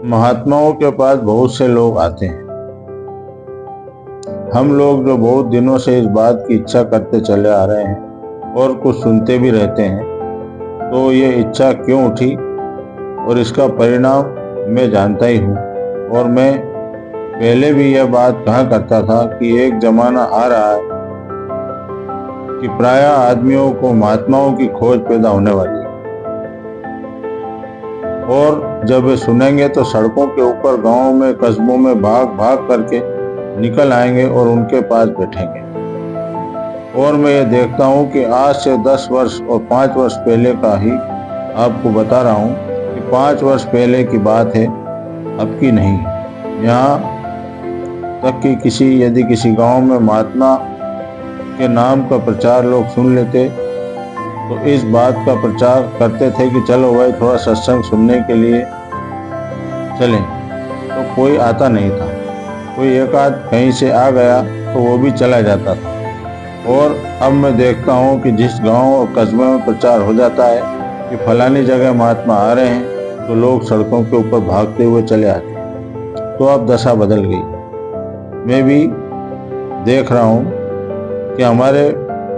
महात्माओं के पास बहुत से लोग आते हैं। हम लोग जो बहुत दिनों से इस बात की इच्छा करते चले आ रहे हैं और कुछ सुनते भी रहते हैं, तो ये इच्छा क्यों उठी और इसका परिणाम मैं जानता ही हूँ। और मैं पहले भी यह बात कहा करता था कि एक जमाना आ रहा है कि प्रायः आदमियों को महात्माओं की खोज पैदा होने वाली है, और जब वे सुनेंगे तो सड़कों के ऊपर, गांवों में, कस्बों में भाग भाग करके निकल आएंगे और उनके पास बैठेंगे। और मैं ये देखता हूँ कि आज से 10 वर्ष और 5 वर्ष पहले का ही आपको बता रहा हूँ कि 5 वर्ष पहले की बात है, अब की नहीं है। यहाँ तक कि यदि किसी गांव में महात्मा के नाम का प्रचार लोग सुन लेते तो इस बात का प्रचार करते थे कि चलो भाई थोड़ा सत्संग सुनने के लिए चलें, तो कोई आता नहीं था। कोई एक आध कहीं से आ गया तो वो भी चला जाता था। और अब मैं देखता हूँ कि जिस गांव और कस्बे में प्रचार हो जाता है कि फलानी जगह महात्मा आ रहे हैं, तो लोग सड़कों के ऊपर भागते हुए चले आते हैं। तो अब दशा बदल गई। मैं भी देख रहा हूँ कि हमारे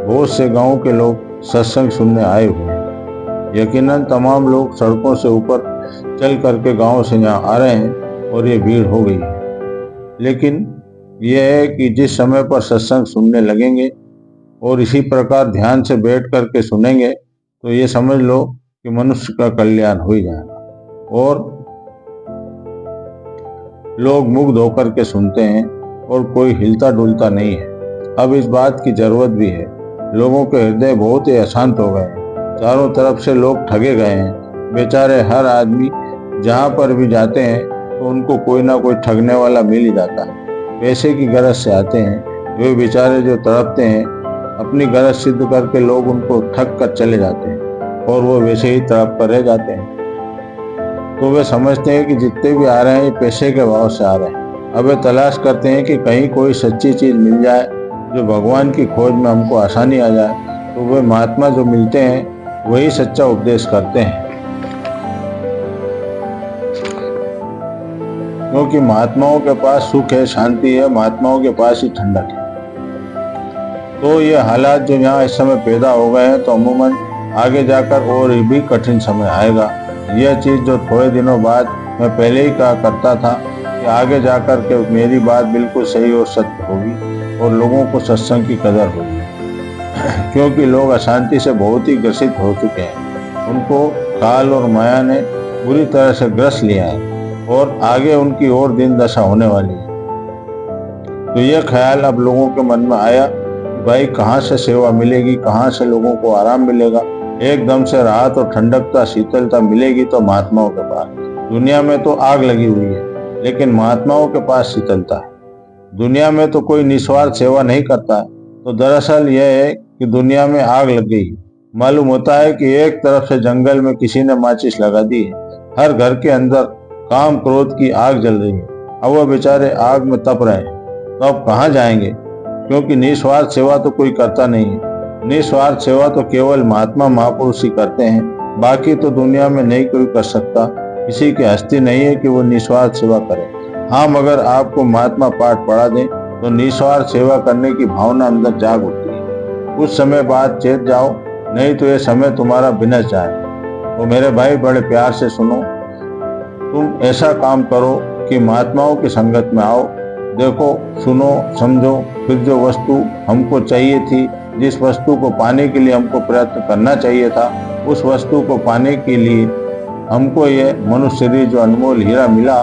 बहुत से गाँव के लोग सत्संग सुनने आए हुए हैं। यकीनन तमाम लोग सड़कों से ऊपर चल करके गांव से यहाँ आ रहे हैं और ये भीड़ हो गई है। लेकिन यह है कि जिस समय पर सत्संग सुनने लगेंगे और इसी प्रकार ध्यान से बैठ करके सुनेंगे, तो ये समझ लो कि मनुष्य का कल्याण हो ही जाएगा। और लोग मुग्ध होकर के सुनते हैं और कोई हिलता डुलता नहीं है। अब इस बात की जरूरत भी है। लोगों के हृदय बहुत ही अशांत हो गए हैं। चारों तरफ से लोग ठगे गए हैं। बेचारे हर आदमी जहाँ पर भी जाते हैं तो उनको कोई ना कोई ठगने वाला मिल ही जाता है। पैसे की गरज से आते हैं। वे बेचारे जो तड़पते हैं, अपनी गरज सिद्ध करके लोग उनको ठग कर चले जाते हैं और वो वैसे ही तड़प कर रह जाते हैं। तो वे समझते हैं कि जितने भी आ रहे हैं ये पैसे के भाव से आ रहे हैं। अब वे तलाश करते हैं कि कहीं कोई सच्ची चीज मिल जाए जो भगवान की खोज में हमको आसानी आ जाए। तो वे महात्मा जो मिलते हैं वही सच्चा उपदेश करते हैं, क्योंकि महात्माओं के पास सुख है, शांति है, महात्माओं के पास ही ठंडक है। तो ये हालात जो यहाँ इस समय पैदा हो गए हैं, तो अमूमन आगे जाकर और भी कठिन समय आएगा। यह चीज जो थोड़े दिनों बाद मैं पहले ही कहा करता था कि आगे जाकर के मेरी बात बिल्कुल सही और सत्य होगी और लोगों को सत्संग की कदर होगी। क्योंकि लोग अशांति से बहुत ही ग्रसित हो चुके हैं। उनको काल और माया ने बुरी तरह से ग्रस लिया है और आगे उनकी और दिन दशा होने वाली है। तो यह ख्याल अब लोगों के मन में आया कि भाई कहाँ से सेवा मिलेगी, कहाँ से लोगों को आराम मिलेगा, एकदम से राहत और ठंडकता, शीतलता मिलेगी तो महात्माओं के पास। दुनिया में तो आग लगी हुई है, लेकिन महात्माओं के पास शीतलता है। दुनिया में तो कोई निस्वार्थ सेवा नहीं करता है। तो दरअसल यह है कि दुनिया में आग लग गई। मालूम होता है कि एक तरफ से जंगल में किसी ने माचिस लगा दी है। हर घर के अंदर काम क्रोध की आग जल रही है। अब वह बेचारे आग में तप रहे हैं, तो अब कहाँ जाएंगे? क्योंकि निस्वार्थ सेवा तो कोई करता नहीं है। निस्वार्थ सेवा तो केवल महात्मा महापुरुष ही करते हैं। बाकी तो दुनिया में नहीं कोई कर सकता। किसी की हस्ती नहीं है कि वो निस्वार्थ सेवा करे। हाँ, मगर आपको महात्मा पाठ पढ़ा दें तो निस्वार्थ सेवा करने की भावना अंदर जाग उठती है। कुछ समय बाद चेत जाओ, नहीं तो ये समय तुम्हारा बिनस जाए। तो मेरे भाई बड़े प्यार से सुनो, तुम ऐसा काम करो कि महात्माओं की संगत में आओ। देखो, सुनो, समझो, फिर जो वस्तु हमको चाहिए थी, जिस वस्तु को पाने के लिए हमको प्रयत्न करना चाहिए था, उस वस्तु को पाने के लिए हमको ये मनुष्य शरीर जो अनमोल हीरा मिला,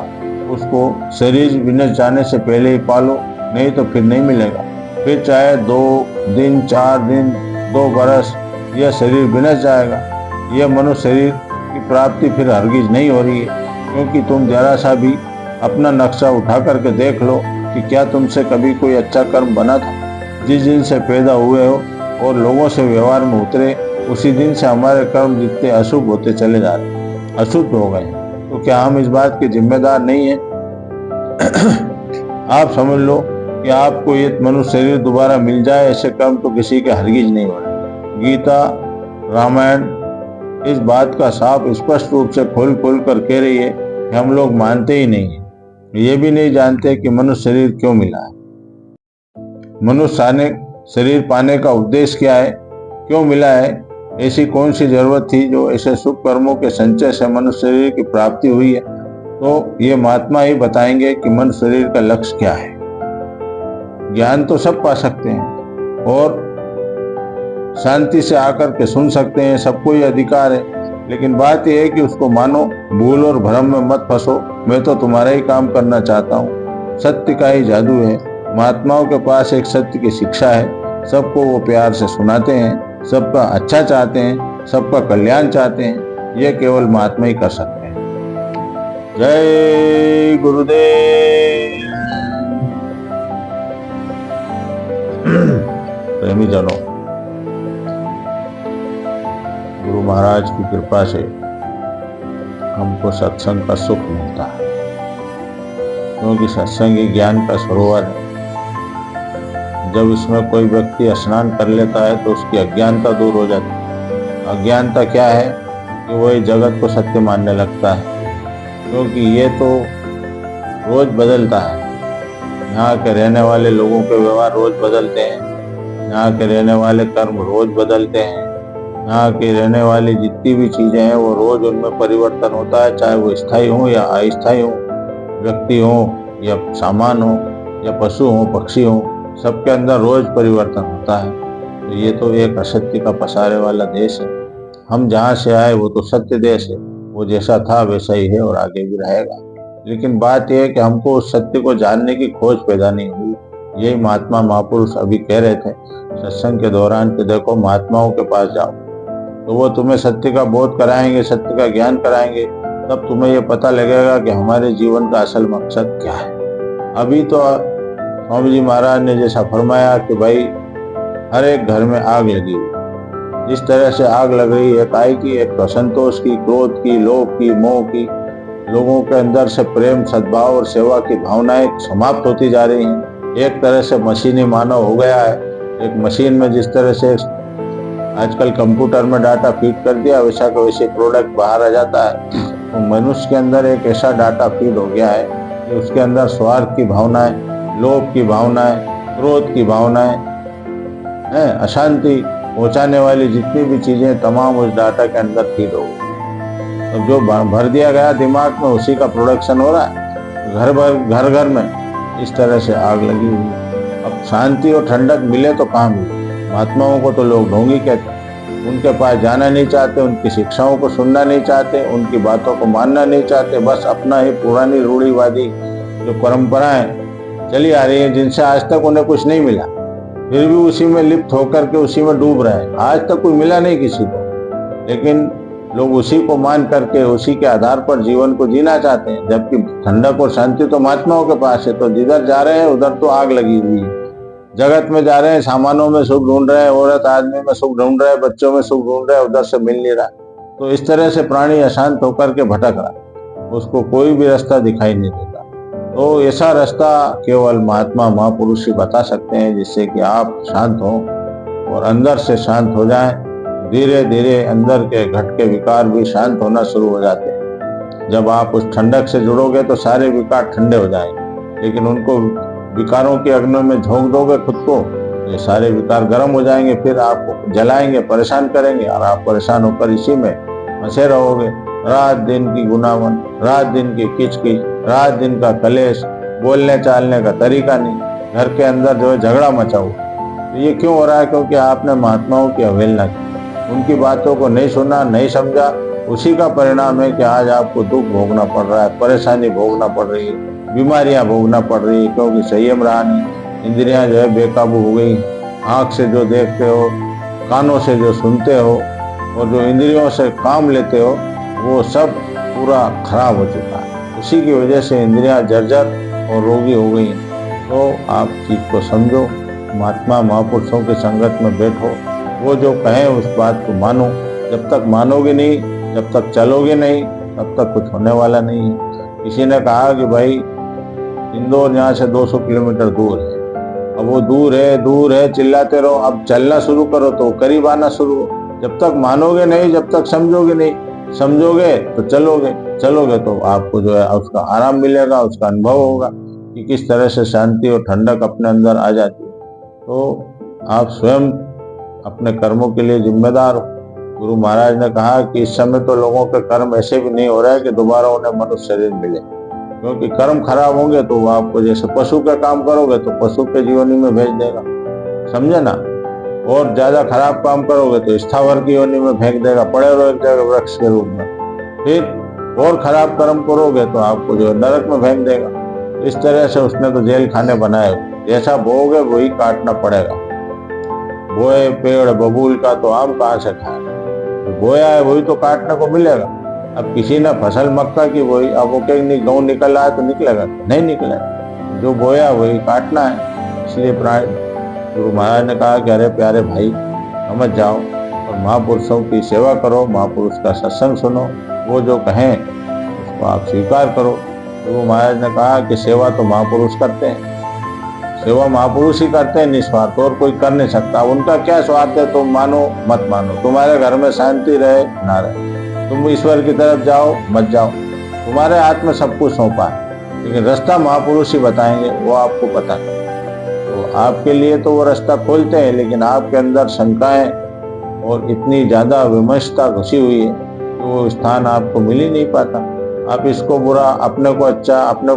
उसको शरीर विनष्ट जाने से पहले ही पालो, नहीं तो फिर नहीं मिलेगा। फिर चाहे 2 दिन, 4 दिन, 2 बरस, यह शरीर विनष्ट जाएगा। यह मनुष्य शरीर की प्राप्ति फिर हरगिज नहीं हो रही है। क्योंकि तुम जरा सा भी अपना नक्शा उठा करके देख लो कि क्या तुमसे कभी कोई अच्छा कर्म बना था। जिस दिन से पैदा हुए हो और लोगों से व्यवहार में उतरे, उसी दिन से हमारे कर्म जितने अशुभ होते चले जा रहे हैं, अशुद्ध हो गए। तो क्या हम इस बात के जिम्मेदार नहीं हैं? आप समझ लो कि आपको ये मनुष्य शरीर दोबारा मिल जाए, ऐसे कर्म तो किसी के हरगिज नहीं हो रहे। गीता, रामायण इस बात का साफ स्पष्ट रूप से खोल खोल कर कह रही है कि हम लोग मानते ही नहीं है, ये भी नहीं जानते कि मनुष्य शरीर क्यों मिला है, मनुष्य शरीर पाने का उद्देश्य क्या है, क्यों मिला है, ऐसी कौन सी जरूरत थी जो ऐसे शुभ कर्मों के संचय से मनुष्य शरीर की प्राप्ति हुई है। तो ये महात्मा ही बताएंगे कि मनुष्य शरीर का लक्ष्य क्या है। ज्ञान तो सब पा सकते हैं और शांति से आकर के सुन सकते हैं, सबको ये अधिकार है, लेकिन बात यह है कि उसको मानो, भूल और भ्रम में मत फंसो। मैं तो तुम्हारा ही काम करना चाहता हूँ, सत्य का ही जादू है। महात्माओं के पास एक सत्य की शिक्षा है, सबको वो प्यार से सुनाते हैं, सबका अच्छा चाहते हैं, सबका कल्याण चाहते हैं। यह केवल महात्मा ही कर सकते हैं। जय गुरुदेव। प्रेमी जनों, गुरु महाराज की कृपा से हमको सत्संग का सुख मिलता है, क्योंकि सत्संग ही ज्ञान का सरोवर है। जब इसमें कोई व्यक्ति स्नान कर लेता है तो उसकी अज्ञानता दूर हो जाती है। अज्ञानता क्या है कि वो इस जगत को सत्य मानने लगता है, क्योंकि ये तो रोज बदलता है। यहाँ के रहने वाले लोगों के व्यवहार रोज बदलते हैं, यहाँ के रहने वाले कर्म रोज बदलते हैं, यहाँ की रहने वाली जितनी भी चीजें हैं वो रोज उनमें परिवर्तन होता है, चाहे वो स्थायी हो या अस्थायी हो, व्यक्ति हो या सामान हो या पशु हो पक्षी हो, सबके अंदर रोज परिवर्तन होता है। तो ये तो एक असत्य का पसारे वाला देश है। हम जहाँ से आए वो तो सत्य देश है, वो जैसा था वैसा ही है और आगे भी रहेगा। लेकिन बात यह है कि हमको उस सत्य को जानने की खोज पैदा नहीं हुई। यही महात्मा महापुरुष अभी कह रहे थे सत्संग के दौरान कि देखो, महात्माओं के पास जाओ तो वो तुम्हें सत्य का बोध कराएंगे, सत्य का ज्ञान कराएंगे, तब तुम्हें ये पता लगेगा कि हमारे जीवन का असल मकसद क्या है। अभी तो स्वामी जी महाराज ने जैसा फरमाया कि भाई हर एक घर में आग लगी हुई, जिस तरह से आग लग रही है, काय की, एक तो असंतोष की, क्रोध की, लोभ की, मोह की, लोगों के अंदर से प्रेम, सद्भाव और सेवा की भावनाएं समाप्त होती जा रही हैं। एक तरह से मशीनी मानव हो गया है। एक मशीन में जिस तरह से आजकल कंप्यूटर में डाटा फीड कर दिया, वैसा का वैसे प्रोडक्ट बाहर आ जाता है। तो मनुष्य के अंदर एक ऐसा डाटा फीड हो गया है कि उसके अंदर स्वार्थ की भावनाएं, लोभ की भावनाएं, क्रोध की भावनाएं, अशांति पहुंचाने वाली जितनी भी चीजें तमाम उस डाटा के अंदर फीड हो गई। तो जो भर दिया गया दिमाग में उसी का प्रोडक्शन हो रहा है। घर घर में इस तरह से आग लगी हुई है। अब शांति और ठंडक मिले तो कहाँ मिले। महात्माओं को तो लोग ढोंगी कहते हैं, उनके पास जाना नहीं चाहते, उनकी शिक्षाओं को सुनना नहीं चाहते, उनकी बातों को मानना नहीं चाहते, बस अपना ही पुरानी रूढ़िवादी जो परंपराएं चली आ रही है, जिनसे आज तक उन्हें कुछ नहीं मिला, फिर भी उसी में लिप्त होकर के उसी में डूब रहे हैं। आज तक कोई मिला नहीं किसी को, लेकिन लोग उसी को मान करके उसी के आधार पर जीवन को जीना चाहते हैं। जबकि ठंडक और शांति तो महात्माओं के पास है। तो जिधर जा रहे हैं उधर तो आग लगी हुई है। जगत में जा रहे हैं, सामानों में सुख ढूंढ रहे हैं, औरत आदमी में सुख ढूंढ रहे हैं, बच्चों में सुख ढूंढ रहे हैं, उधर से मिल नहीं रहा। तो इस तरह से प्राणी अशांत होकर के भटक रहा, उसको कोई भी रास्ता दिखाई नहीं देता। तो ऐसा रास्ता केवल महात्मा महापुरुष ही बता सकते हैं, जिससे कि आप शांत हो और अंदर से शांत हो जाएं। धीरे धीरे अंदर के घटके विकार भी शांत होना शुरू हो जाते हैं। जब आप उस ठंडक से जुड़ोगे तो सारे विकार ठंडे हो जाएंगे, लेकिन उनको विकारों के अग्नि में झोंक दोगे खुद को, तो ये सारे विकार गर्म हो जाएंगे, फिर आपको जलाएंगे, परेशान करेंगे, और आप परेशान होकर इसी में फंसे रहोगे। रात दिन की गुनावन, रात दिन की किचकिच, रात दिन का कलेश, बोलने चालने का तरीका नहीं, घर के अंदर जो है झगड़ा मचा हुआ। तो ये क्यों हो रहा है? क्योंकि आपने महात्माओं की अवहेलना की, उनकी बातों को नहीं सुना, नहीं समझा। उसी का परिणाम है कि आज आपको दुख भोगना पड़ रहा है, परेशानी भोगना पड़ रही है, बीमारियां भोगना पड़ रही है, क्योंकि संयम रहा नहीं। इंद्रियां जो है बेकाबू हो गई। आंख से जो देखते हो, कानों से जो सुनते हो और जो इंद्रियों से काम लेते हो, वो सब पूरा खराब हो चुका है। उसी की वजह से इंद्रियां जर्जर और रोगी हो गई। तो आप चीज को समझो, महात्मा महापुरुषों की संगत में बैठो, वो जो कहें उस बात को मानो। जब तक मानोगे नहीं, जब तक चलोगे नहीं, तब तक कुछ होने वाला नहीं है। किसी ने कहा कि भाई इंदौर यहाँ से 200 किलोमीटर दूर है। अब वो दूर है चिल्लाते रहो, अब चलना शुरू करो तो करीब आना शुरू हो। जब तक मानोगे नहीं, जब तक समझोगे नहीं, समझोगे तो चलोगे तो आपको जो है उसका आराम मिलेगा, उसका अनुभव होगा कि किस तरह से शांति और ठंडक अपने अंदर आ जाती है। तो आप स्वयं अपने कर्मों के लिए जिम्मेदार हो। गुरु महाराज ने कहा कि इस समय तो लोगों के कर्म ऐसे भी नहीं हो रहे कि दोबारा उन्हें मनुष्य शरीर मिले, क्योंकि कर्म खराब होंगे तो वो आपको जैसे पशु का काम करोगे तो पशु के जीवनी में भेज देगा, समझे ना। और ज्यादा खराब काम करोगे तो स्थावर की योनि में फेंक देगा, पड़े रहो एक जगह वृक्ष के रूप में। फिर और खराब कर्म करोगे तो आपको जो नरक में फेंक देगा। इस तरह से उसने तो जेल खाने बनाए, जैसा बोओगे वही काटना पड़ेगा। बोए पेड़ बबूल का तो आम कहाँ से खाए, बोया है वही तो काटने को मिलेगा। अब किसी ने फसल मक्का की बोई, अब वो कहीं गेहूं निकल आया तो निकलेगा, नहीं निकलेगा। जो बोया वही काटना है। इसलिए गुरु महाराज ने कहा कि अरे प्यारे भाई समझ जाओ और महापुरुषों की सेवा करो, महापुरुष का सत्संग सुनो, वो जो कहें उसको आप स्वीकार करो। गुरु महाराज ने कहा कि सेवा तो महापुरुष करते हैं, सेवा महापुरुष ही करते हैं निस्वार्थ, और कोई कर नहीं सकता। उनका क्या स्वार्थ है, तुम मानो मत मानो, तुम्हारे घर में शांति रहे ना रहे, तुम ईश्वर की तरफ जाओ मत जाओ, तुम्हारे हाथ में सब कुछ सौंपा है, लेकिन रास्ता महापुरुष ही बताएंगे, वो आपको पता है। तो आपके लिए तो वो रास्ता खोलते हैं, लेकिन आपके अंदर शंकाएं और इतनी ज्यादा विमर्शता घुसी हुई है कि वो स्थान आपको मिल ही नहीं पाता। आप इसको बुरा, अपने को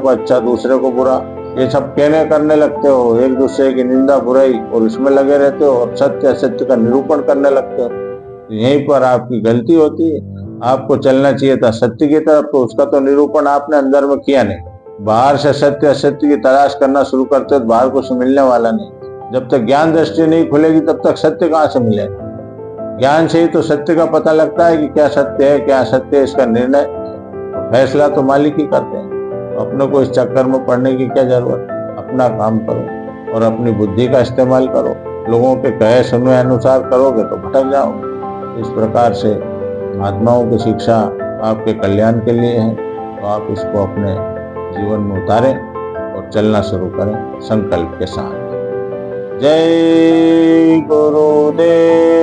अच्छा दूसरे को बुरा, ये सब कहने करने लगते हो, एक दूसरे की निंदा बुराई और इसमें लगे रहते हो, और सत्य असत्य का निरूपण करने लगते हो। तो यहीं पर आपकी गलती होती है। आपको चलना चाहिए था सत्य की तरफ, तो उसका तो निरूपण आपने अंदर में किया नहीं। बाहर से सत्य असत्य की तलाश करना शुरू करते हो तो बाहर कुछ मिलने वाला नहीं। जब तक ज्ञान दृष्टि नहीं खुलेगी तब तक सत्य कहाँ से मिलेगा। ज्ञान से ही तो सत्य का पता लगता है कि क्या सत्य है क्या असत्य है। इसका निर्णय तो फैसला तो मालिक ही करते हैं। तो अपने को इस चक्कर में पड़ने की क्या जरूरत। अपना काम करो और अपनी बुद्धि का इस्तेमाल करो। लोगों के कहे सुने अनुसार करोगे तो भटक जाओगे। इस प्रकार से महात्माओं की शिक्षा आपके कल्याण के लिए है, तो आप इसको अपने जीवन में उतारें और चलना शुरू करें संकल्प के साथ। जय गुरुदेव।